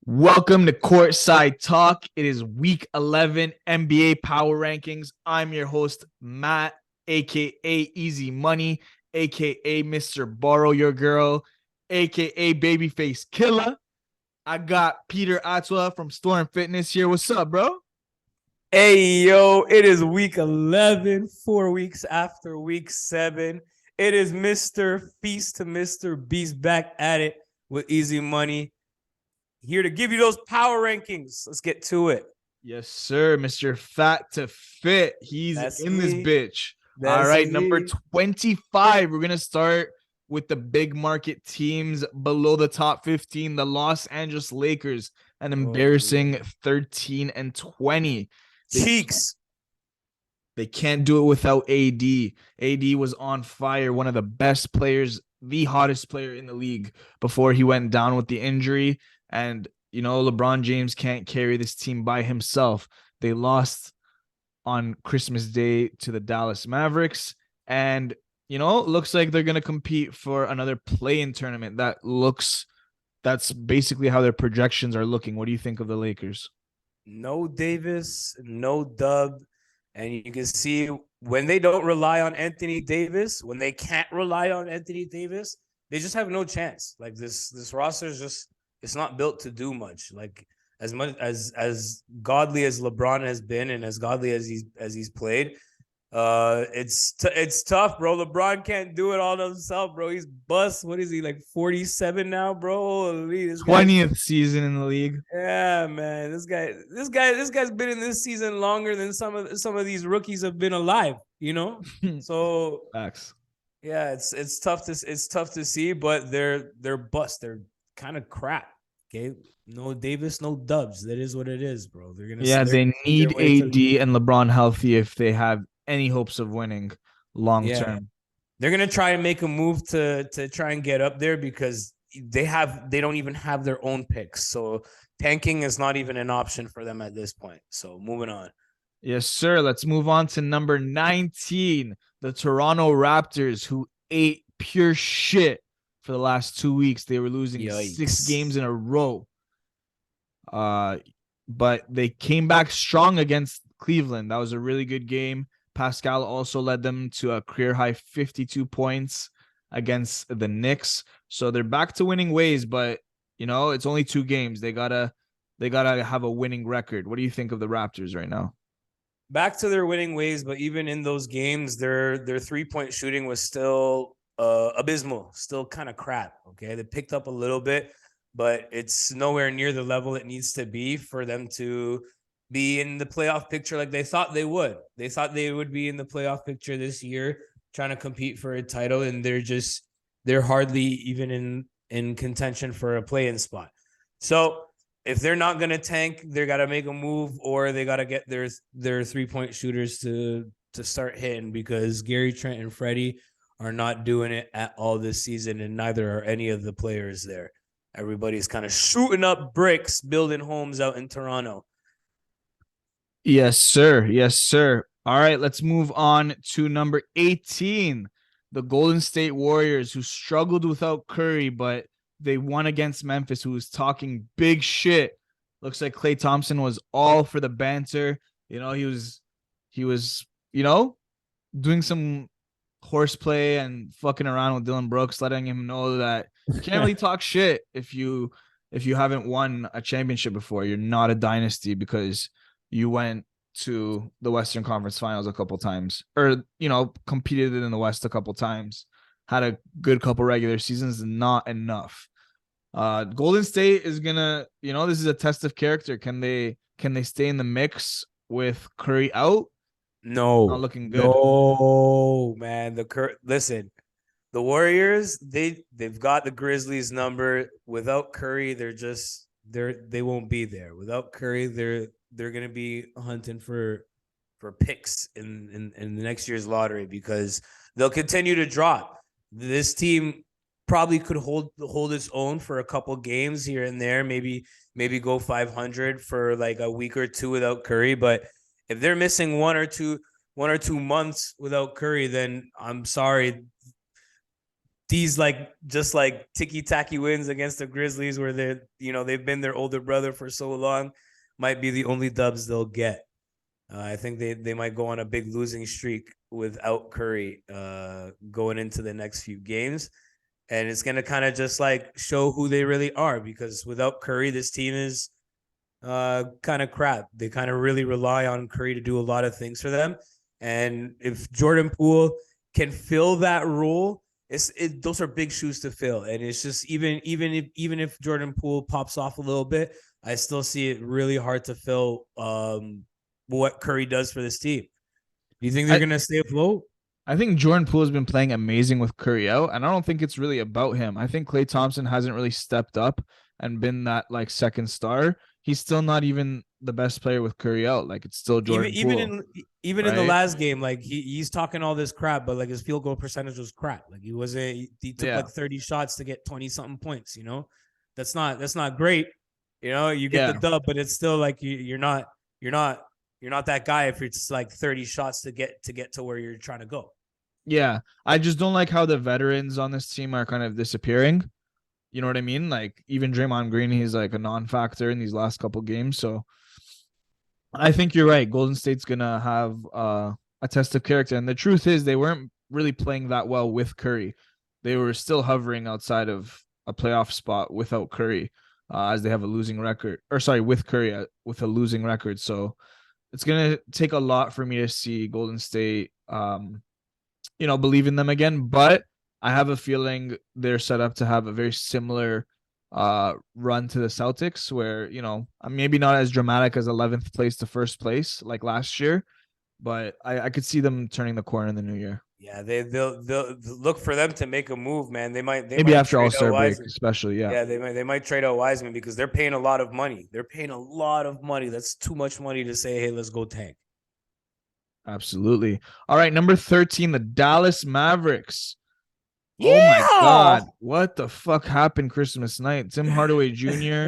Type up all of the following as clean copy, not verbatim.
Welcome to Courtside Talk. It is week 11 NBA Power Rankings. I'm your host, Matt, aka Easy Money, aka Mr. Borrow Your Girl, aka Babyface Killer. I got Peter Atwa from Storm Fitness here. What's up, bro? Hey, yo, it is week 11, 4 weeks after week 7. It is Mr. Feast to Mr. Beast back at it with Easy Money. Here to give you those power rankings. Let's get to it. Yes, sir. Mr. Fat to Fit. He's That's in this me. bitch. All That's right, number me. 25. We're going to start with the big market teams below the top 15. The Los Angeles Lakers, an Oh, embarrassing 13 and 20. They Cheeks. they can't do it without AD. AD was on fire, one of the best players, the hottest player in the league before he went down with the injury. And, LeBron James can't carry this team by himself. They lost on Christmas Day to the Dallas Mavericks. And, looks like they're going to compete for another play-in tournament. That's basically how their projections are looking. What do you think of the Lakers? No Davis, no Dub. And you can see when they don't rely on Anthony Davis, when they can't rely on Anthony Davis, they just have no chance. Like this roster is just it's not built to do much. Like as much as godly as LeBron has been and as godly as he's played, it's tough, bro. LeBron can't do it all himself, bro. He's bust. What is he, like 47 now, bro? Holy, this guy's 20th season in the league. yeah, man. This guy's been in this season longer than some of these rookies have been alive. So Facts. yeah, it's tough to see, but they're bust. They're kind of crap. Okay, no Davis, no Dubs. That is what it is, bro. Yeah, They're they gonna see their need way to AD and LeBron healthy if they have any hopes of winning long yeah. term. They're gonna try and make a move to try and get up there because they don't even have their own picks. So tanking is not even an option for them at this point. So moving on. Yes, sir. Let's move on to number 19, the Toronto Raptors, who ate pure shit for the last 2 weeks. They were losing six Yikes. games in a row. Uh, but they came back strong against Cleveland. That was a really good game. Pascal also led them to a career high 52 points against the Knicks. So they're back to winning ways, but it's only 2 games. They gotta have a winning record. What do you think of the Raptors right now? Back to their winning ways, but even in those games, their 3-point shooting was still abysmal, still kind of crap. Okay, they picked up a little bit, but it's nowhere near the level it needs to be for them to be in the playoff picture like they thought they would. They thought they would be in the playoff picture this year, trying to compete for a title, and they're hardly even in contention for a play-in spot. So if they're not going to tank, they got to make a move, or they got to get their 3-point shooters to start hitting, because Gary Trent and Freddie are not doing it at all this season, and neither are any of the players there. Everybody's kind of shooting up bricks, building homes out in Toronto. Yes, sir. Yes, sir. All right, let's move on to number 18, the Golden State Warriors, who struggled without Curry, but they won against Memphis, who was talking big shit. Looks like Klay Thompson was all for the banter. He was doing some horseplay and fucking around with Dylan Brooks, letting him know that you can't really talk shit if you haven't won a championship before. You're not a dynasty because you went to the Western Conference Finals a couple times, or competed in the West a couple times, had a good couple regular seasons. Not enough. Golden State is gonna, this is a test of character. Can they stay in the mix with Curry out? Not No, looking good. no, man. Listen, the Warriors, they've got the Grizzlies number. Without Curry, they won't be there. Without Curry, they're gonna be hunting for picks in the next year's lottery, because they'll continue to drop. This team probably could hold its own for a couple games here and there, maybe go 500 for like a week or two without Curry, but if they're missing one or two months without Curry, then I'm sorry, these just like ticky-tacky wins against the Grizzlies where they've been their older brother for so long might be the only dubs they'll get. I think they might go on a big losing streak without Curry going into the next few games. And it's going to kind of just like show who they really are, because without Curry, this team is kind of crap. They kind of really rely on Curry to do a lot of things for them. And if Jordan Poole can fill that role, those are big shoes to fill. And it's just even if Jordan Poole pops off a little bit, I still see it really hard to fill what Curry does for this team. Do you think they're going to stay afloat? I think Jordan Poole has been playing amazing with Curry out, and I don't think it's really about him. I think Klay Thompson hasn't really stepped up and been that like second star. He's still not even the best player with Curry out. Like it's still Jordan Poole. Even in the last game, like he's talking all this crap, but like his field goal percentage was crap. Like he took like 30 shots to get 20 something points. That's not great. You get the dub, but it's still like you're not that guy if it's like 30 shots to get to where you're trying to go. Yeah, I just don't like how the veterans on this team are kind of disappearing. You know what I mean? Like even Draymond Green, he's like a non-factor in these last couple games. So I think you're right. Golden State's gonna have a test of character, and the truth is they weren't really playing that well with Curry. They were still hovering outside of a playoff spot without Curry, as they have a losing record. Or sorry, with Curry with a losing record. So it's gonna take a lot for me to see Golden State, believe in them again. But I have a feeling they're set up to have a very similar run to the Celtics, where maybe not as dramatic as 11th place to first place like last year, but I could see them turning the corner in the new year. Yeah, they'll look for them to make a move, man. They might maybe after All-Star break, especially. Yeah, they might trade out Wiseman because they're paying a lot of money. They're paying a lot of money. That's too much money to say, hey, let's go tank. Absolutely. All right, number 13, the Dallas Mavericks. Yeah! Oh my God, what the fuck happened Christmas night? Tim Hardaway Jr.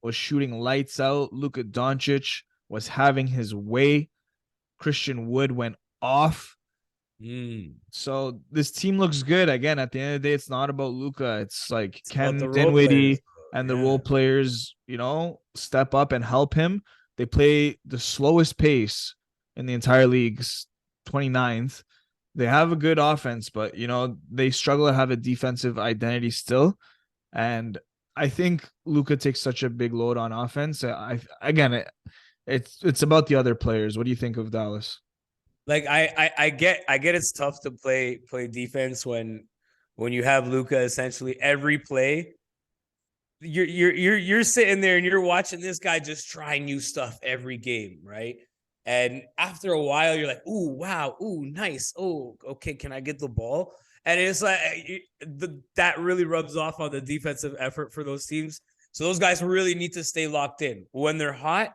was shooting lights out. Luka Doncic was having his way. Christian Wood went off. So this team looks good. Again, at the end of the day, it's not about Luka. It's like Ken Dinwiddie and the role players, step up and help him. They play the slowest pace in the entire league's 29th. They have a good offense, but they struggle to have a defensive identity still. And I think Luka takes such a big load on offense. It's about the other players. What do you think of Dallas? Like I get it's tough to play defense when you have Luka essentially every play. You're sitting there and you're watching this guy just try new stuff every game, right? And after a while, you're like, "Ooh, wow, ooh, nice, oh, okay, can I get the ball?" And it's like that really rubs off on the defensive effort for those teams. So those guys really need to stay locked in. When they're hot,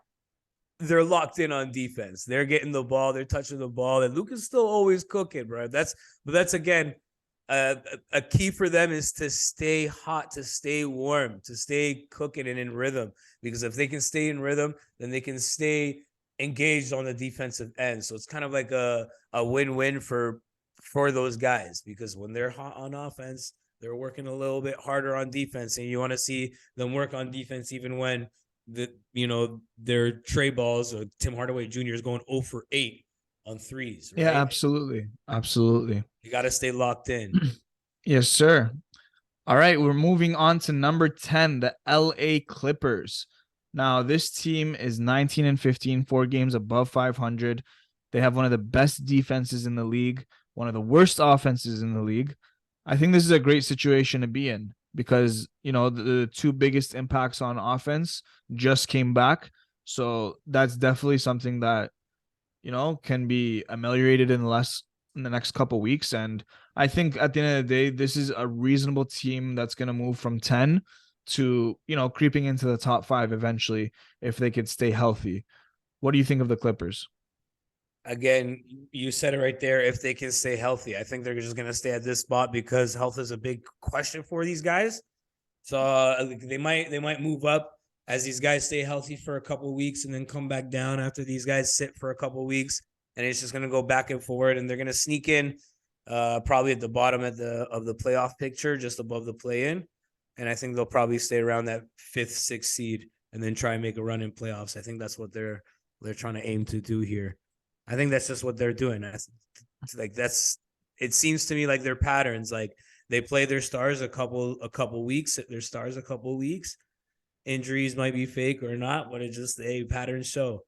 they're locked in on defense. They're getting the ball, they're touching the ball, and Luka's still always cooking, bro. That's again a key for them is to stay hot, to stay warm, to stay cooking and in rhythm. Because if they can stay in rhythm, then they can stay engaged on the defensive end. So it's kind of like a win-win for those guys, because when they're hot on offense, they're working a little bit harder on defense, and you want to see them work on defense even when their tray balls or Tim Hardaway Jr. is going 0 for 8 on threes. Right? Yeah, absolutely. You got to stay locked in. Yes, sir. All right, we're moving on to number 10, the LA Clippers. Now, this team is 19-15, 4 games above 500. They have one of the best defenses in the league, one of the worst offenses in the league. I think this is a great situation to be in because, the two biggest impacts on offense just came back. So that's definitely something that, can be ameliorated in the next couple weeks. And I think at the end of the day, this is a reasonable team that's going to move from 10 to, creeping into the top 5 eventually if they could stay healthy. What do you think of the Clippers? Again, you said it right there. If they can stay healthy, I think they're just going to stay at this spot because health is a big question for these guys. So they might move up as these guys stay healthy for a couple of weeks and then come back down after these guys sit for a couple of weeks. And it's just going to go back and forward, and they're going to sneak in probably at the bottom of the playoff picture, just above the play-in, and I think they'll probably stay around that 5th, 6th seed, and then try and make a run in playoffs. I think that's what they're trying to aim to do here. I think that's just what they're doing. That's it seems to me like their patterns. Like they play their stars a couple weeks. Their stars a couple weeks. Injuries might be fake or not, but it's just a pattern show.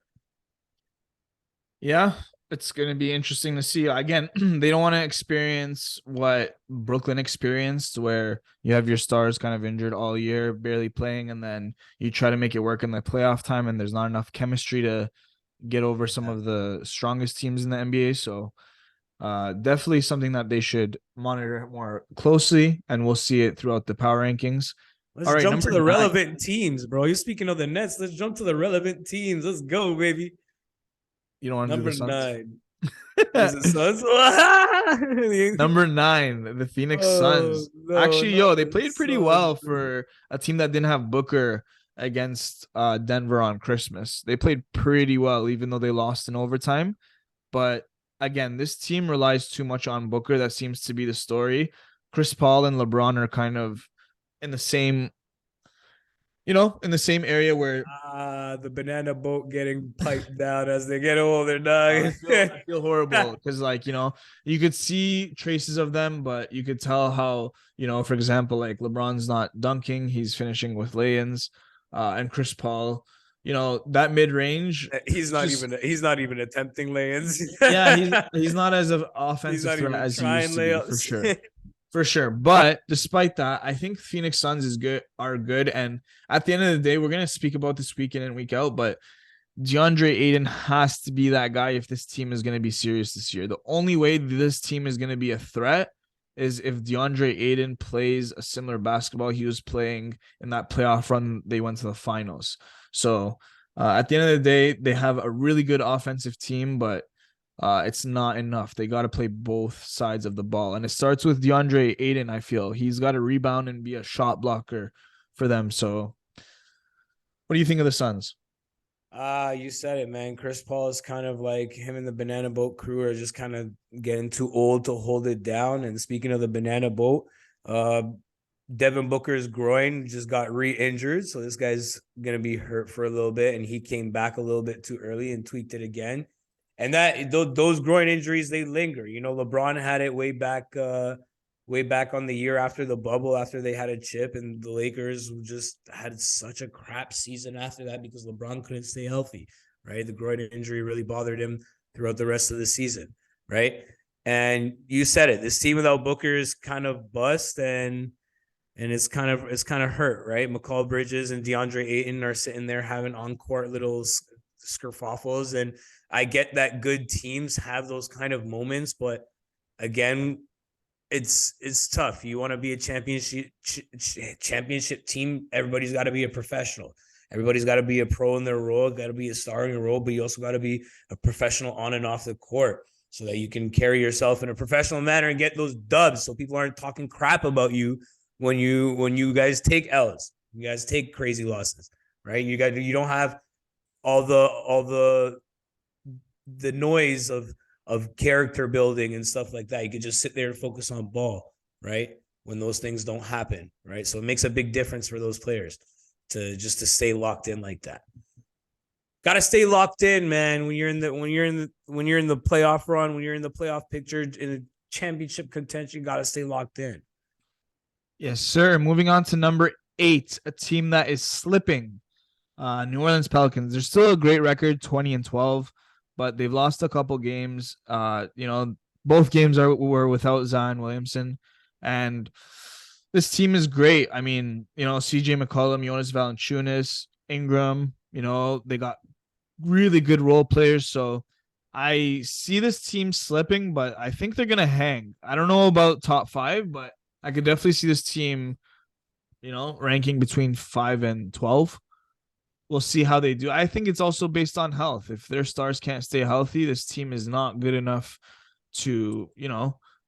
Yeah, it's going to be interesting to see. Again, they don't want to experience what Brooklyn experienced, where you have your stars kind of injured all year, barely playing, and then you try to make it work in the playoff time, and there's not enough chemistry to get over some Yeah. of the strongest teams in the NBA. So, definitely something that they should monitor more closely, and we'll see it throughout the power rankings. All Let's right, jump to number the nine. relevant teams, bro. You're speaking of the Nets. Let's jump to the relevant teams. Let's go, baby. You don't want to do the Number Suns? 9. Is it Suns? Number 9, the Phoenix Oh Suns. no, Actually, not yo, they the played pretty Suns. well for a team that didn't have Booker against Denver on Christmas. They played pretty well, even though they lost in overtime. But again, this team relies too much on Booker. That seems to be the story. Chris Paul and LeBron are kind of in the same, in the same area where The banana boat getting piped down as they get older, dog. I feel horrible because, like, you could see traces of them, but you could tell how, for example, like LeBron's not dunking, he's finishing with lay-ins, and Chris Paul, that mid-range, just He's not even attempting lay-ins. yeah, he's not as an He's offensive not threat even as he trying used to be, for layups. sure. For sure. But despite that, I think Phoenix Suns are good. And at the end of the day, we're gonna speak about this week in and week out, but DeAndre Ayton has to be that guy if this team is going to be serious this year. The only way this team is going to be a threat is if DeAndre Ayton plays a similar basketball he was playing in that playoff run they went to the finals. So at the end of the day, they have a really good offensive team, but it's not enough. They got to play both sides of the ball. And it starts with DeAndre Ayton, I feel. He's got to rebound and be a shot blocker for them. So what do you think of the Suns? You said it, man. Chris Paul is kind of like him and the Banana Boat crew are just kind of getting too old to hold it down. And speaking of the Banana Boat, uh, Devin Booker's groin just got re-injured, so this guy's gonna be hurt for a little bit, and he came back a little bit too early and tweaked it again. And those groin injuries, they linger. LeBron had it way back on the year after the bubble, after they had a chip, and the Lakers just had such a crap season after that because LeBron couldn't stay healthy, right? The groin injury really bothered him throughout the rest of the season, right? And you said it, this team without Booker is kind of bust, and it's kind of hurt, right? McCall Bridges and DeAndre Ayton are sitting there having on-court little skerfuffles, and I get that good teams have those kind of moments, but again, it's tough. You want to be a championship team. Everybody's got to be a professional. Everybody's got to be a pro in their role, got to be a star in your role, but you also got to be a professional on and off the court so that you can carry yourself in a professional manner and get those dubs so people aren't talking crap about you when you guys take L's. You guys take crazy losses, right? You don't have all the noise of character building and stuff like that. You could just sit there and focus on ball, right? When those things don't happen, right? So it makes a big difference for those players to stay locked in like that. Got to stay locked in, man. When you're in the playoff run, when you're in the playoff picture in a championship contention, got to stay locked in. Yes, sir. Moving on to number 8, a team that is slipping. New Orleans Pelicans. They're still a great record, 20-12, but they've lost a couple games. Both games were without Zion Williamson, and this team is great. I mean, CJ McCollum, Jonas Valanciunas, Ingram. They got really good role players. So I see this team slipping, but I think they're gonna hang. I don't know about top 5, but I could definitely see this team, ranking between 5 and 12. We'll see how they do. I think it's also based on health. If their stars can't stay healthy, this team is not good enough to,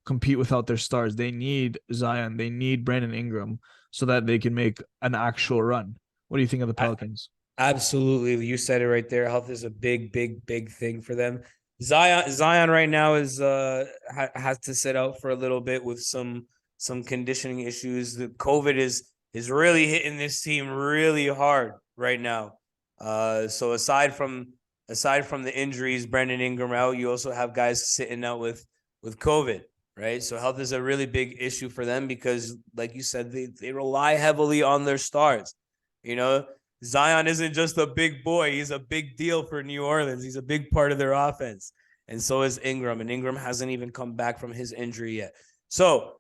compete without their stars. They need Zion. They need Brandon Ingram so that they can make an actual run. What do you think of the Pelicans? Absolutely. You said it right there. Health is a big, big, big thing for them. Zion right now is has to sit out for a little bit with some conditioning issues. The COVID is really hitting this team really hard right now. So aside from the injuries, Brandon Ingram out, you also have guys sitting out with COVID, right? So health is a really big issue for them because, like you said, they rely heavily on their stars. You know, Zion isn't just a big boy; he's a big deal for New Orleans. He's a big part of their offense, and so is Ingram. And Ingram hasn't even come back from his injury yet. So,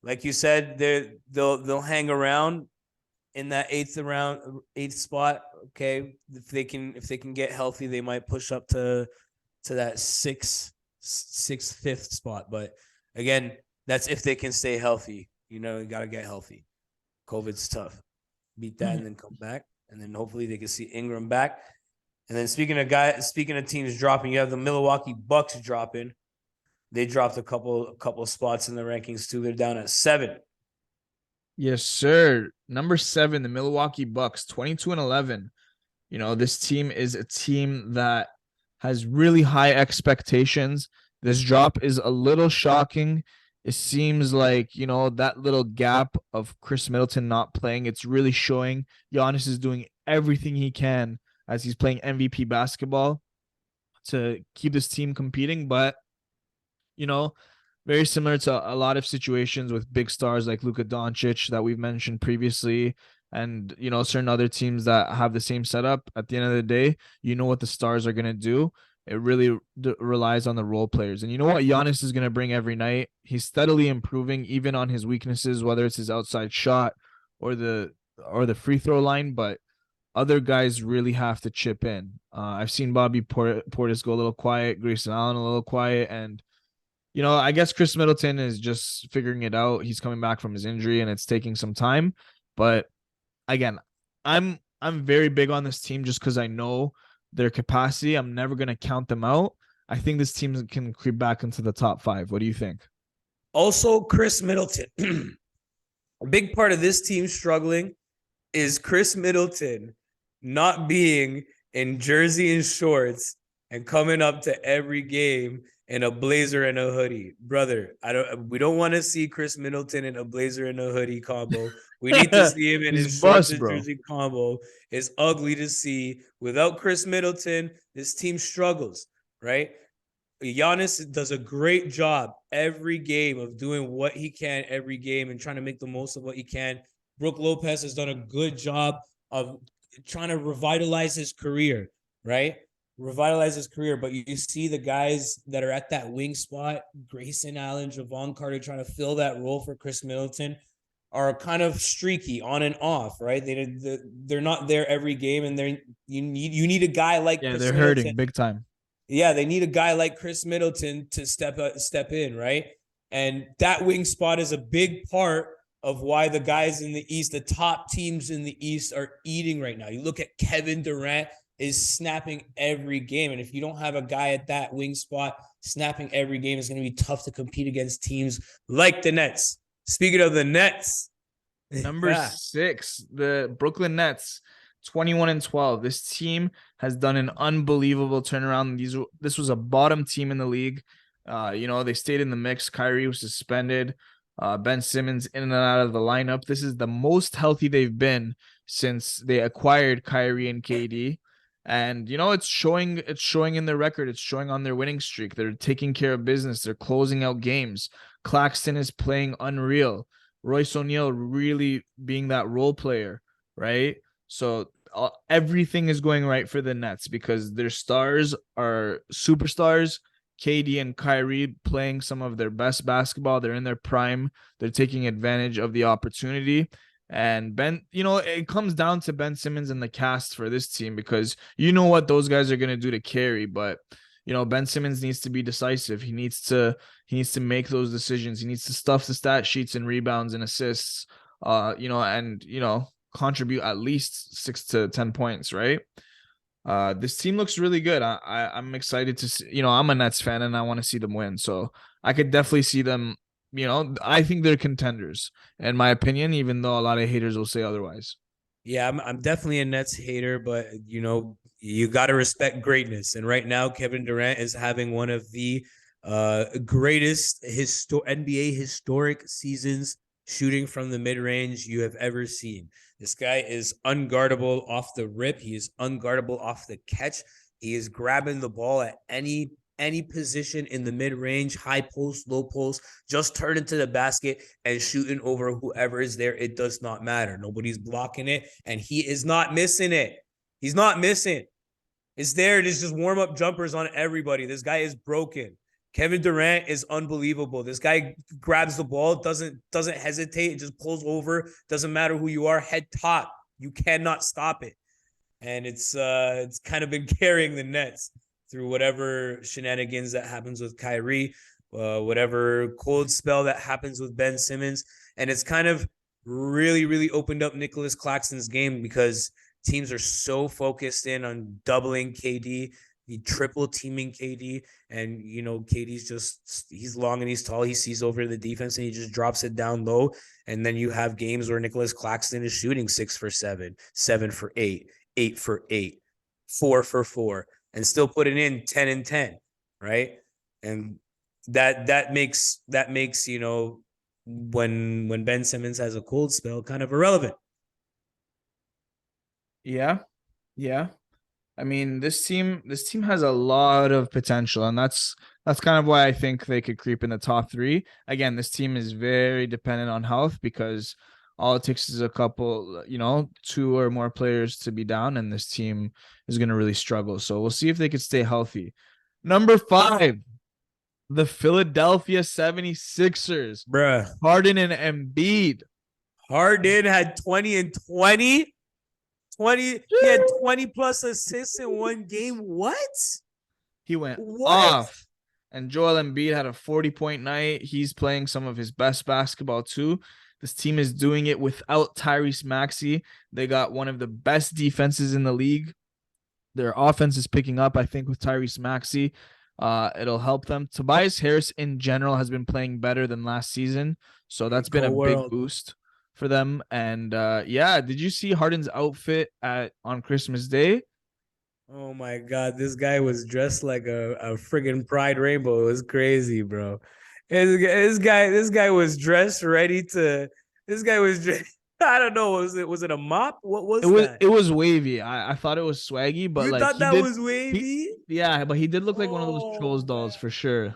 like you said, they'll hang around in that eighth spot. Okay, if they can get healthy, they might push up to that sixth, fifth spot. But again, that's if they can stay healthy. You know, you gotta get healthy. COVID's tough. Beat that and then come back, and then hopefully they can see Ingram back. And then speaking of teams dropping, you have the Milwaukee Bucks dropping. They dropped a couple spots in the rankings too. They're down at 7. Yes, sir. Number 7, the Milwaukee Bucks, 22-11. You know, this team is a team that has really high expectations. This drop is a little shocking. It seems like, you know, that little gap of Chris Middleton not playing, it's really showing. Giannis is doing everything he can as he's playing MVP basketball to keep this team competing. But, you know, very similar to a lot of situations with big stars like Luka Doncic that we've mentioned previously, and you know certain other teams that have the same setup. At the end of the day, you know what the stars are gonna do. It really relies on the role players, and you know what Giannis is gonna bring every night. He's steadily improving, even on his weaknesses, whether it's his outside shot or the free throw line. But other guys really have to chip in. I've seen Bobby Portis go a little quiet, Grayson Allen a little quiet, and you know, I guess Chris Middleton is just figuring it out. He's coming back from his injury and it's taking some time. But again, I'm very big on this team just because I know their capacity. I'm never gonna count them out. I think this team can creep back into the top 5. What do you think? Also, Chris Middleton. A big part of this team struggling is Chris Middleton not being in jersey and shorts and coming up to every game in a blazer and a hoodie. Brother, we don't want to see Chris Middleton in a blazer and a hoodie combo. We need to see him in He's his shorts bust, and bro. jersey combo. It's ugly to see. Without Chris Middleton, this team struggles, right? Giannis does a great job every game of doing what he can every game and trying to make the most of what he can. Brook Lopez has done a good job of trying to revitalize his career, right? Revitalize his career. But you see the guys that are at that wing spot, Grayson Allen, Javon Carter, trying to fill that role for Chris Middleton, are kind of streaky on and off, right? They're not there every game, and you need a guy like Yeah, Chris they're Middleton. hurting big time. Yeah, they need a guy like Chris Middleton to step in, right? And that wing spot is a big part of why the guys in the East, the top teams in the East, are eating right now. You look at Kevin Durant is snapping every game, and if you don't have a guy at that wing spot snapping every game, it's going to be tough to compete against teams like the Nets. Speaking of the Nets, Number 6, the Brooklyn Nets, 21-12. This team has done an unbelievable turnaround. This was a bottom team in the league. You know, they stayed in the mix. Kyrie was suspended. Ben Simmons in and out of the lineup. This is the most healthy they've been since they acquired Kyrie and KD. And you know, it's showing in their record. It's showing on their winning streak. They're taking care of business. They're closing out games. Claxton is playing unreal. Royce O'Neal really being that role player, right? So everything is going right for the Nets because their stars are superstars. KD and Kyrie playing some of their best basketball. They're in their prime. They're taking advantage of the opportunity. And Ben, you know, it comes down to Ben Simmons and the cast for this team because you know what those guys are going to do to carry. But, you know, Ben Simmons needs to be decisive. He needs to make those decisions. He needs to stuff the stat sheets and rebounds and assists, you know, and, you know, contribute at least 6 to 10 points, right? This team looks really good. I'm excited to see, you know, I'm a Nets fan and I want to see them win. So I could definitely see them, you know, I think they're contenders in my opinion, even though a lot of haters will say otherwise. Yeah, I'm definitely a Nets hater, but you know, You got to respect greatness. And right now, Kevin Durant is having one of the greatest NBA historic seasons shooting from the mid range you have ever seen. This guy is unguardable off the rip. He is unguardable off the catch. He is grabbing the ball at any position in the mid range, high post, low post, just turn into the basket and shooting over whoever is there. It does not matter. Nobody's blocking it, and he is not missing it. He's not missing. It's there. It's just warm up jumpers on everybody. This guy is broken. Kevin Durant is unbelievable. This guy grabs the ball, doesn't hesitate, it just pulls over. Doesn't matter who you are, head top. You cannot stop it. And it's kind of been carrying the Nets through whatever shenanigans that happens with Kyrie, whatever cold spell that happens with Ben Simmons. And it's kind of really opened up Nicholas Claxton's game because teams are so focused in on doubling KD, the triple teaming KD. And, you know, KD's just, he's long and he's tall. He sees over the defense and he just drops it down low. And then you have games where Nicholas Claxton is shooting 6 for 7, 7 for 8, 8 for 8, 4 for 4, and still putting in 10 and 10, right? And that makes, you know, when Ben Simmons has a cold spell, kind of irrelevant. Yeah. Yeah. I mean, this team has a lot of potential, and that's kind of why I think they could creep in the top 3. Again, this team is very dependent on health because all it takes is a couple, you know, 2 or more players to be down, and this team is going to really struggle. So we'll see if they could stay healthy. Number 5, the Philadelphia 76ers. Bruh. Harden and Embiid. Harden had 20 and 20. 20, he had 20 plus assists in one game. What? He went off. And Joel Embiid had a 40-point night. He's playing some of his best basketball too. This team is doing it without Tyrese Maxey. They got one of the best defenses in the league. Their offense is picking up, I think, with Tyrese Maxey. It'll help them. Tobias Harris in general has been playing better than last season. So that's been a big boost for them. And yeah, did you see Harden's outfit on Christmas Day? Oh my God, this guy was dressed like a friggin' Pride Rainbow. It was crazy, bro. This guy was dressed ready to. This guy was dressed. I don't know. Was it a mop? What was that? It was wavy. I thought it was swaggy, but you thought that was wavy? Yeah, but he did look like one of those Trolls dolls for sure.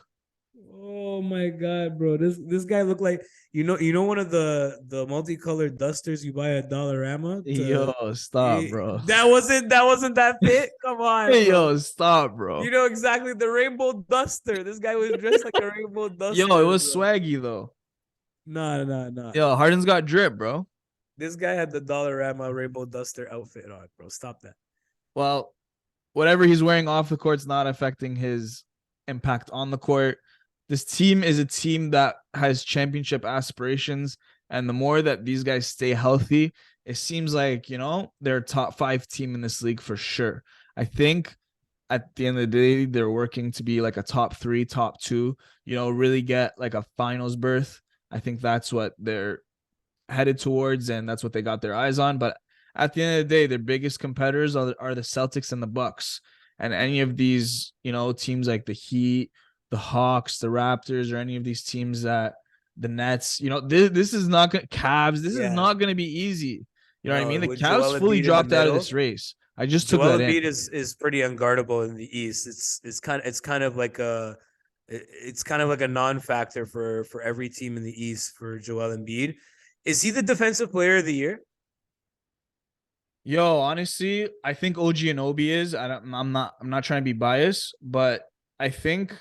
Oh my God, bro! This guy looked like you know one of the multicolored dusters you buy at Dollarama. Yo, stop, bro. That wasn't that fit. Come on, hey, bro. Yo, stop, bro. You know exactly the rainbow duster. This guy was dressed like a rainbow duster. Yo, it was swaggy though. Nah. Yo, Harden's got drip, bro. This guy had the Dollarama rainbow duster outfit on, bro. Stop that. Well, whatever he's wearing off the court's not affecting his impact on the court. This team is a team that has championship aspirations, and the more that these guys stay healthy, it seems like, you know, they're a top 5 team in this league for sure. I think at the end of the day, they're working to be like a top 3, top 2, you know, really get like a finals berth. I think that's what they're headed towards, and that's what they got their eyes on. But at the end of the day, their biggest competitors are the Celtics and the Bucks. And any of these, you know, teams like the Heat, the Hawks, the Raptors, or any of these teams that the Nets, you know, this is not going Cavs. This is not going to be easy. You know what I mean? The Cavs fully dropped out of this race. I just took that in. Joel Embiid is pretty unguardable in the East. It's kind of like a non-factor for every team in the East for Joel Embiid. Is he the defensive player of the year? Yo, honestly, I think OG Anunoby is. I'm not trying to be biased, but I think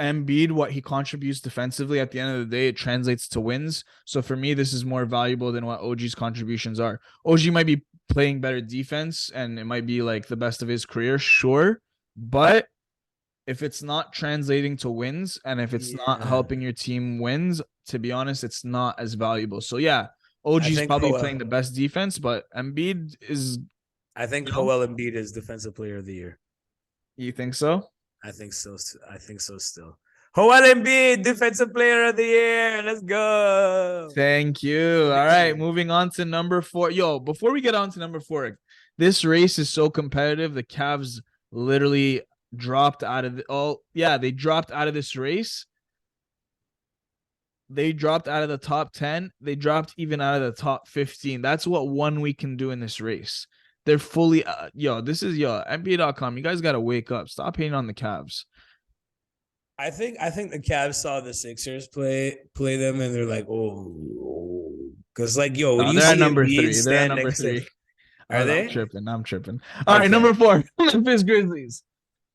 Embiid, what he contributes defensively, at the end of the day, it translates to wins. So for me, this is more valuable than what OG's contributions are. OG might be playing better defense, and it might be like the best of his career, sure. But if it's not translating to wins, and if it's not helping your team wins, to be honest, it's not as valuable. So yeah, OG's probably playing the best defense, but Embiid is. I think Joel Embiid is defensive player of the year. You think so? I think so still. Joel Embiid, Defensive Player of the Year. Let's go. Thank you. All right, moving on to number 4. Yo, before we get on to number 4, this race is so competitive. The Cavs literally dropped out of they dropped out of this race. They dropped out of the top 10. They dropped even out of the top 15. That's what 1 week can do in this race. They're fully this is NBA.com. You guys got to wake up. Stop hating on the Cavs. I think the Cavs saw the Sixers play them, and they're like, because when you they're see at number Embiid 3. They're at stand number next 3. to, are they? I'm tripping. All right, number 4, Memphis Grizzlies.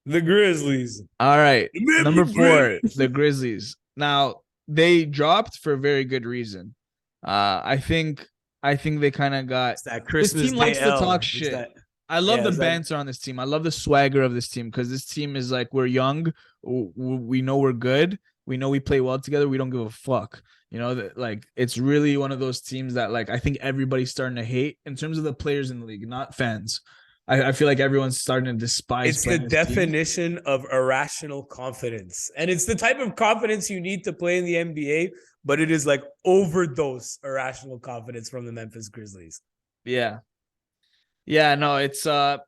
The Grizzlies. All right, number 4, the Grizzlies. Now they dropped for a very good reason. I think they kind of got it's that Christmas this team Day likes to talk shit. I love the banter on this team. I love the swagger of this team because this team is like, we're young. We know we're good. We know we play well together. We don't give a fuck. Like it's really one of those teams that like I think everybody's starting to hate in terms of the players in the league, not fans. I feel like everyone's starting to despise. It's the definition of irrational confidence. And it's the type of confidence you need to play in the NBA, but it is like overdose irrational confidence from the Memphis Grizzlies. Yeah. Yeah, no, it's I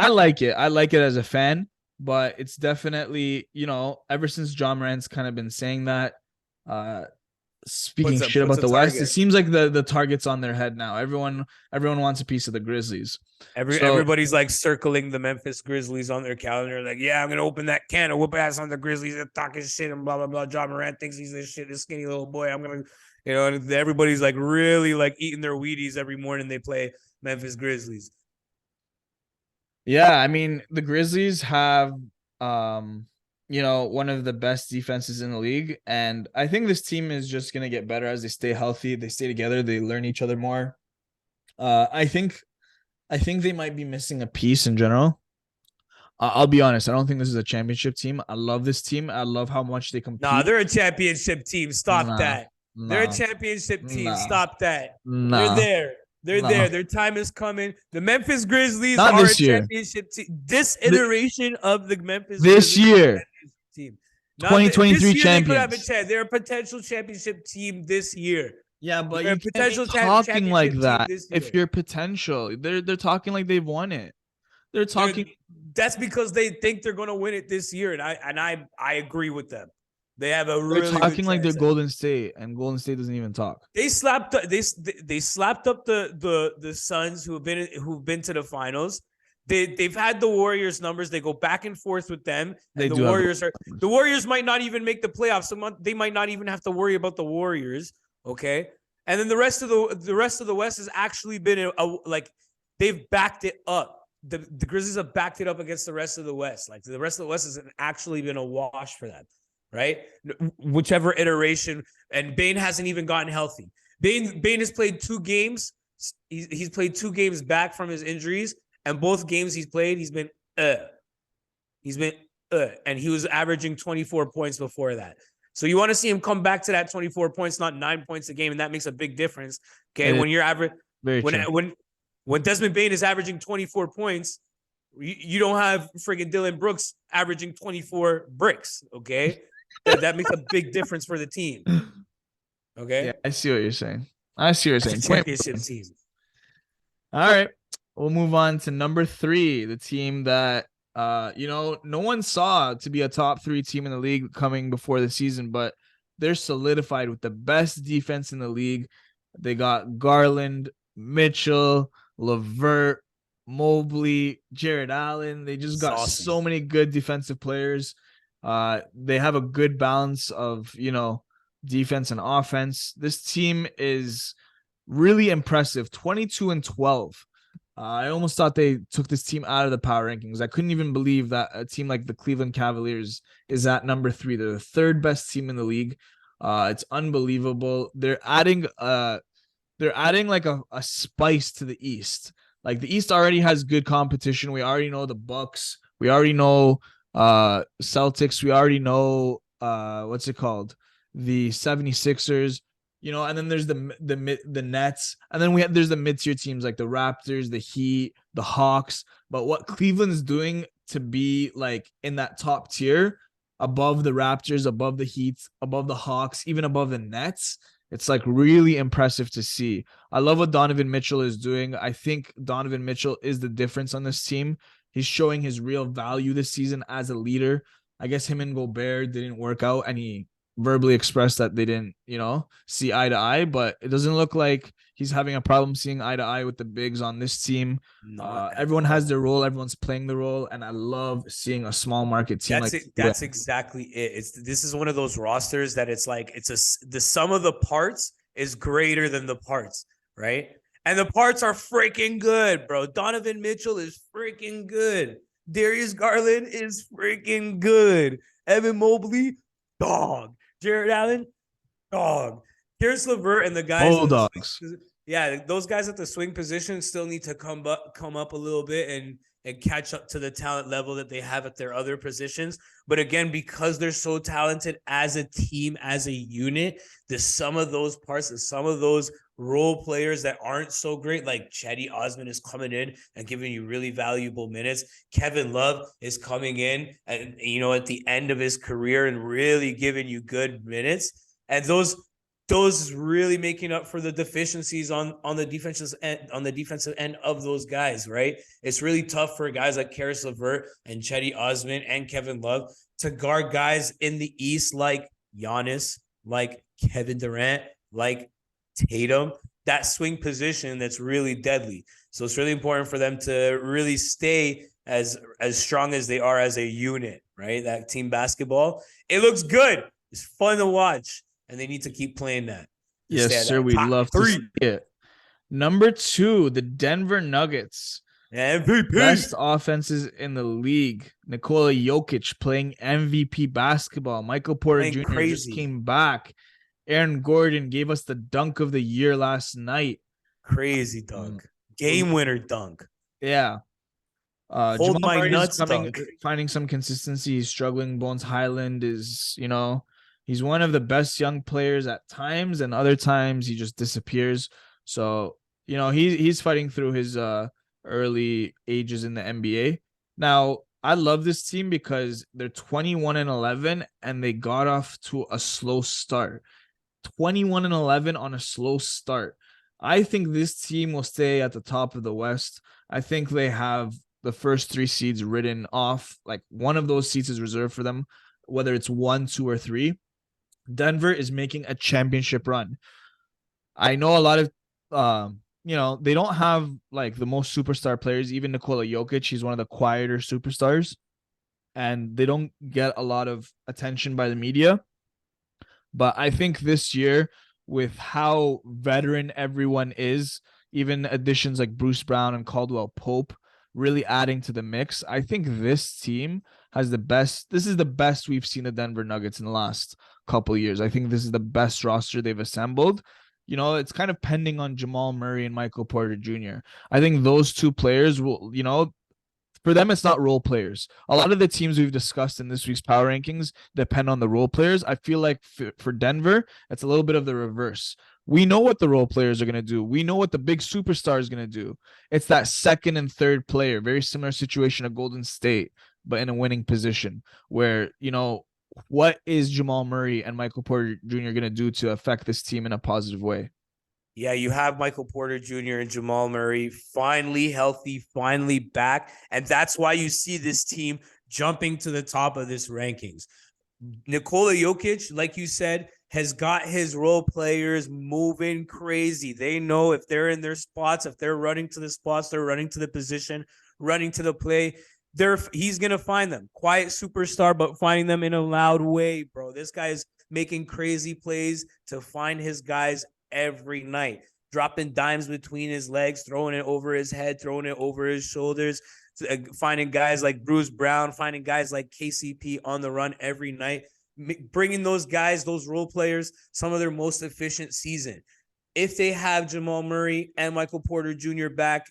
like it. I like it as a fan, but it's definitely, ever since John Morant's kind of been saying that, speaking shit about the West, it seems like the target's on their head now. Everyone wants a piece of the Grizzlies. Everybody's like circling the Memphis Grizzlies on their calendar, like, yeah, I'm gonna open that can of whoop ass on the Grizzlies and talking shit and blah blah blah. John Morant thinks he's this shit, this skinny little boy. I'm gonna, and everybody's like really like eating their Wheaties every morning they play Memphis Grizzlies. Yeah, I mean the Grizzlies have one of the best defenses in the league, and I think this team is just gonna get better as they stay healthy, they stay together, they learn each other more. I think they might be missing a piece in general. I'll be honest. I don't think this is a championship team. I love this team. I love how much they compete. Nah, they're a championship team. Stop that. They're a championship team. Stop that. They're there. They're there. Their time is coming. The Memphis Grizzlies are a championship team. This iteration of the Memphis this year team. 2023 champions. They could have a chance. They're a potential championship team this year. Yeah, but you can't be talking like that. If you're potential, they're talking like they've won it. They're talking. That's because they think they're going to win it this year, and I agree with them. They have a really. They're talking like they're Golden State, and Golden State doesn't even talk. They slapped up the Suns who've been to the finals. They've had the Warriors numbers. They go back and forth with them. And the Warriors might not even make the playoffs. They might not even have to worry about the Warriors. Okay, and then the rest of the West has actually been they've backed it up. The Grizzlies have backed it up against the rest of the West. Like the rest of the West has actually been a wash for them, right? Whichever iteration, and Bane hasn't even gotten healthy. Bane has played 2 games. He's played 2 games back from his injuries, and both games he's played, he's been and he was averaging 24 points before that. So you want to see him come back to that 24 points, not 9 points a game, and that makes a big difference. Okay, when you're average, when Desmond Bane is averaging 24 points, you don't have friggin' Dylan Brooks averaging 24 bricks. Okay, that makes a big difference for the team. Okay, yeah, I see what you're saying. Championship team. All right, we'll move on to number 3, the team that. No one saw to be a top 3 team in the league coming before the season, but they're solidified with the best defense in the league. They got Garland, Mitchell, LeVert, Mobley, Jared Allen. They just got so many good defensive players. They have a good balance of, defense and offense. This team is really impressive. 22-12. I almost thought they took this team out of the power rankings. I couldn't even believe that a team like the Cleveland Cavaliers is at number 3. They're the 3rd best team in the league. It's unbelievable. They're adding like a spice to the East. Like the East already has good competition. We already know the Bucks. We already know Celtics. We already know what's it called? The 76ers. And then there's the Nets, and then there's the mid-tier teams like the Raptors, the Heat, the Hawks. But what Cleveland's doing to be like in that top tier above the Raptors, above the Heat, above the Hawks, even above the Nets. It's like really impressive to see. I love what Donovan Mitchell is doing. I think Donovan Mitchell is the difference on this team. He's showing his real value this season as a leader. I guess him and Gobert didn't work out, and he verbally expressed that they didn't, see eye to eye, but it doesn't look like he's having a problem seeing eye to eye with the bigs on this team. Not at Everyone has all. their role, everyone's playing the role, and I love seeing a small market team That's like it. win. That's exactly it. This is one of those rosters that it's like the sum of the parts is greater than the parts, right? And the parts are freaking good, bro. Donovan Mitchell is freaking good. Darius Garland is freaking good. Evan Mobley, dog. Jared Allen, dog. Karis LeVert and the guys in the Bulldogs. swing, yeah, those guys at the swing position still need to come up a little bit and catch up to the talent level that they have at their other positions. But again, because they're so talented as a team, as a unit, the sum of those parts, the sum of those role players that aren't so great, like Chetty Osman is coming in and giving you really valuable minutes. Kevin Love is coming in and at the end of his career and really giving you good minutes. And those really making up for the deficiencies on the defensive end of those guys, right? It's really tough for guys like Karis LeVert and Chetty Osman and Kevin Love to guard guys in the East like Giannis, like Kevin Durant, like Tatum, that swing position that's really deadly. So it's really important for them to really stay as strong as they are as a unit, right? That team basketball, it looks good. It's fun to watch, and they need to keep playing that to Yes, stay at sir. that We'd top love to see three. it. Number 2, the Denver Nuggets. MVP. Best offenses in the league. Nikola Jokic playing MVP basketball. Michael Porter Playing Jr. just crazy. came back. Aaron Gordon gave us the dunk of the year last night. Crazy dunk. Game winner dunk. Yeah. Hold Jamal my Murray is nuts coming, dunk. finding some consistency. He's struggling. Bones Highland is, he's one of the best young players at times, and other times he just disappears. So, he's fighting through his early ages in the NBA. Now, I love this team because they're 21-11 and they got off to a slow start. 21-11 on a slow start. I think this team will stay at the top of the West. I think they have the first 3 seeds written off. Like one of those seats is reserved for them, whether it's 1, 2, or 3. Denver is making a championship run. I know a lot of, they don't have like the most superstar players. Even Nikola Jokic, he's one of the quieter superstars, and they don't get a lot of attention by the media. But I think this year, with how veteran everyone is, even additions like Bruce Brown and Caldwell Pope really adding to the mix, I think this team has the best. This is the best we've seen the Denver Nuggets in the last couple of years. I think this is the best roster they've assembled. It's kind of pending on Jamal Murray and Michael Porter Jr. I think those 2 players will, for them, it's not role players. A lot of the teams we've discussed in this week's power rankings depend on the role players. I feel like for Denver, it's a little bit of the reverse. We know what the role players are going to do. We know what the big superstar is going to do. It's that second and third player, very similar situation to Golden State, but in a winning position where, what is Jamal Murray and Michael Porter Jr. going to do to affect this team in a positive way? Yeah, you have Michael Porter Jr. and Jamal Murray finally healthy, finally back. And that's why you see this team jumping to the top of this rankings. Nikola Jokic, like you said, has got his role players moving crazy. They know if they're in their spots, if they're running to the spots, they're running to the position, running to the play. He's going to find them. Quiet superstar, but finding them in a loud way, bro. This guy is making crazy plays to find his guys every night, dropping dimes between his legs, throwing it over his head, throwing it over his shoulders, finding guys like Bruce Brown, finding guys like KCP on the run every night, bringing those guys, those role players, some of their most efficient season. If they have Jamal Murray and Michael Porter Jr. back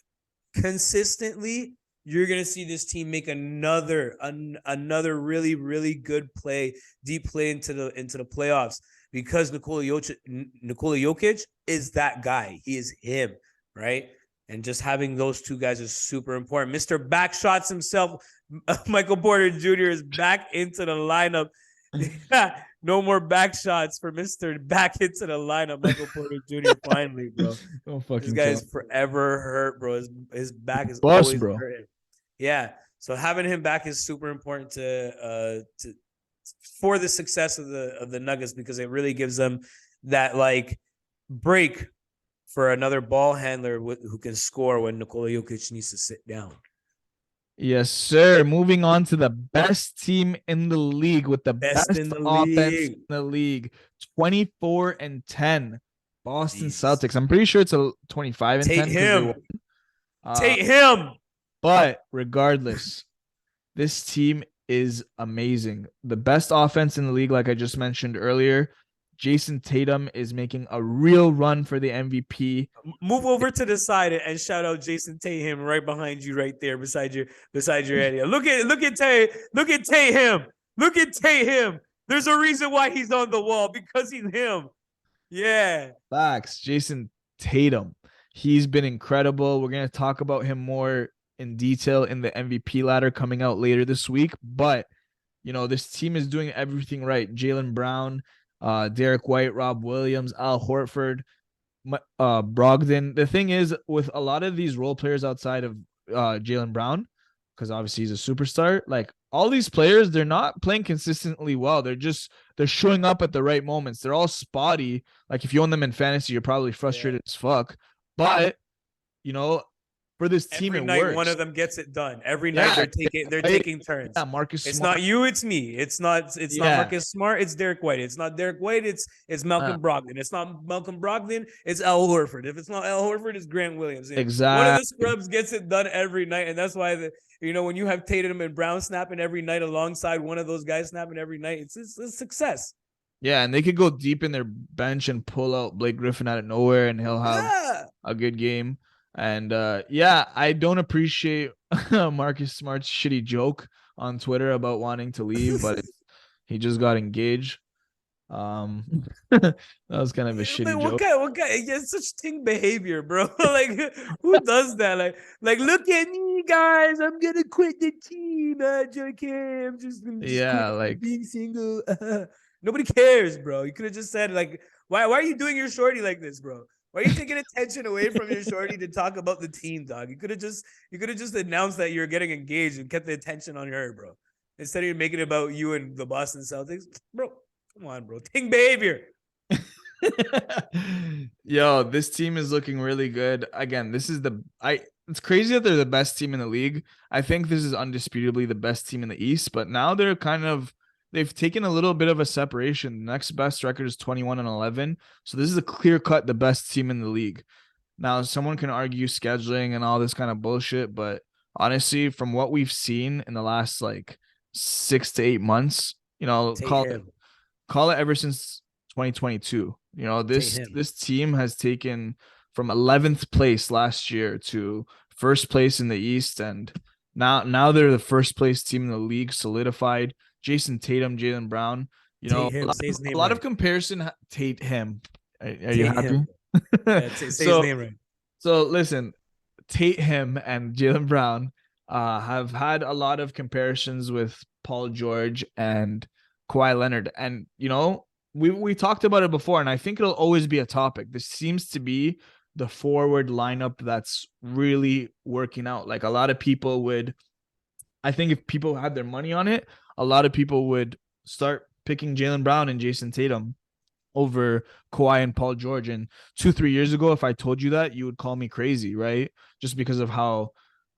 consistently, you're going to see this team make another really, really good play, deep play into the playoffs, because Nikola Jokic is that guy. He is him, right? And just having those 2 guys is super important. Mr. Backshots himself, Michael Porter Jr. is back into the lineup. No more back shots for Mr. Back into the lineup. Michael Porter Jr. finally, bro. Don't This fucking guy kill is him. forever hurt, bro. His back is Bust, always bro. hurting. Yeah. So having him back is super important to for the success of the Nuggets, because it really gives them that like break for another ball handler who can score when Nikola Jokic needs to sit down. Yes, sir. Moving on to the best team in the league with the Best best in the offense in league. the league. 24-10. Boston Jesus. Celtics. I'm pretty sure it's a 25 and Take 10 because they won. him. Take him. But regardless, this team is amazing. The best offense in the league, like I just mentioned earlier. Jason Tatum is making a real run for the MVP. Move over to the side and shout out Jason Tatum right behind you, right there beside your area. Look at Tay. Look at Tatum. Look at Tatum. There's a reason why he's on the wall, because he's him. Yeah. Facts. Jason Tatum. He's been incredible. We're going to talk about him more in detail in the MVP ladder coming out later this week. But, this team is doing everything right. Jaylen Brown, Derek White, Rob Williams, Al Horford, Brogdon. The thing is, with a lot of these role players outside of Jaylen Brown, because obviously he's a superstar, like all these players, they're not playing consistently well. They're showing up at the right moments. They're all spotty. Like if you own them in fantasy, you're probably frustrated as fuck. But you know, for this team, Every it night one works. of them gets it done. Every night Yeah, they're right? taking turns. Yeah, Marcus It's Smart. not you, it's me. It's not Yeah, Marcus Smart, it's Derek White. It's not Derek White, it's uh, Malcolm Brogdon. It's not Malcolm Brogdon, it's Al Horford. If it's not Al Horford, it's Grant Williams. One of the exactly. scrubs gets it done every night, and that's why when you have Tatum and Brown snapping every night alongside one of those guys snapping every night, it's a success. Yeah, and they could go deep in their bench and pull out Blake Griffin out of nowhere, and he'll have Yeah. a good game. And yeah, I don't appreciate Marcus Smart's shitty joke on Twitter about wanting to leave, but he just got engaged. That was kind of a shitty But joke. what guy? Yeah, such thing behavior, bro. Like, who does that? Like, look at me, guys. I'm gonna quit the team. JK, I'm just Yeah, quitting like being single. Nobody cares, bro. You could have just said like, why are you doing your shorty like this, bro? Why are you taking attention away from your shorty to talk about the team, dog? You could have just announced that you're getting engaged and kept the attention on her, bro. Instead of making it about you and the Boston Celtics, bro. Come on, bro. Ting behavior. Yo, this team is looking really good. Again, it's crazy that they're the best team in the league. I think this is undisputably the best team in the East, but now they've taken a little bit of a separation. The next best record is 21-11. So this is a clear cut the best team in the league. Now, someone can argue scheduling and all this kind of bullshit, but honestly, from what we've seen in the last like 6 to 8 months, call it ever since 2022. This team has taken from 11th place last year to first place in the East, and now they're the first place team in the league, solidified. Jason Tatum, Jaylen Brown. A lot of comparison. Tate him. Are you happy? Yeah, say his name right. So listen, Tate him and Jaylen Brown have had a lot of comparisons with Paul George and Kawhi Leonard. And, we talked about it before, and I think it'll always be a topic. This seems to be the forward lineup that's really working out. Like a lot of people I think if people had their money on it, a lot of people would start picking Jaylen Brown and Jason Tatum over Kawhi and Paul George. And 2-3 years ago, if I told you that, you would call me crazy, right? Just because of how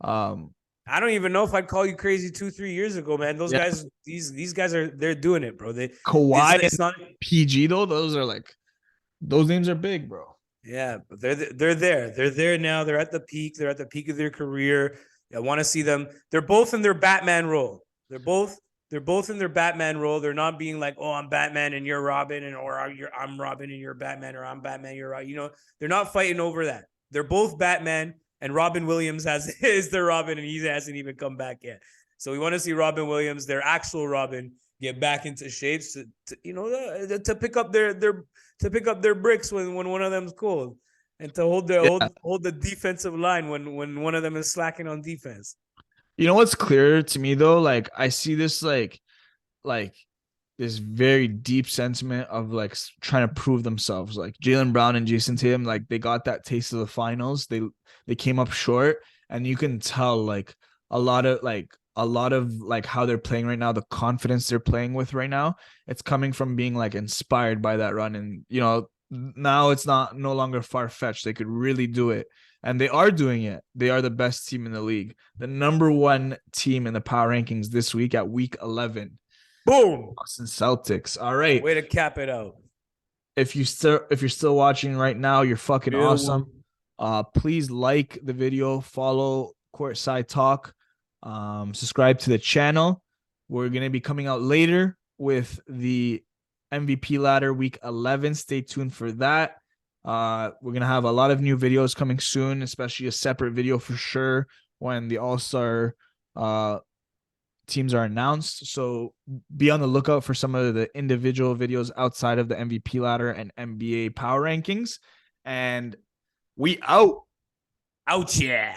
I don't even know if I'd call you crazy 2-3 years ago, man. Those guys, these guys they're doing it, bro. Kawhi it's not PG though. Those names are big, bro. Yeah, but they're there. They're there now. They're at the peak. They're at the peak of their career. I want to see them. They're both in their Batman role. They're both in their Batman role. They're not being like, oh, I'm Batman and you're Robin, or I'm Robin and you're Batman, or I'm Batman, you're right. They're not fighting over that. They're both Batman. And Robin Williams is their Robin, and he hasn't even come back yet. So we want to see Robin Williams, their actual Robin, get back into shape to pick up their bricks when one of them's cold, and to hold the defensive line when one of them is slacking on defense. You know what's clear to me though? Like I see this like this very deep sentiment of like trying to prove themselves. Like Jaylen Brown and Jason Tatum, like they got that taste of the finals. They came up short, and you can tell like a lot of how they're playing right now, the confidence they're playing with right now. It's coming from being like inspired by that run, and now it's not no longer far fetched. They could really do it. And they are doing it. They are the best team in the league, the number one team in the power rankings this week at week 11. Boom. Boston Celtics. All right. Way to cap it out. If you're still watching right now, you're fucking Real awesome. one. Please like the video, follow Courtside Talk, subscribe to the channel. We're gonna be coming out later with the MVP ladder week 11. Stay tuned for that. We're gonna have a lot of new videos coming soon, especially a separate video for sure when the All-Star teams are announced. So be on the lookout for some of the individual videos outside of the MVP ladder and NBA power rankings. And we out. Ouch, yeah.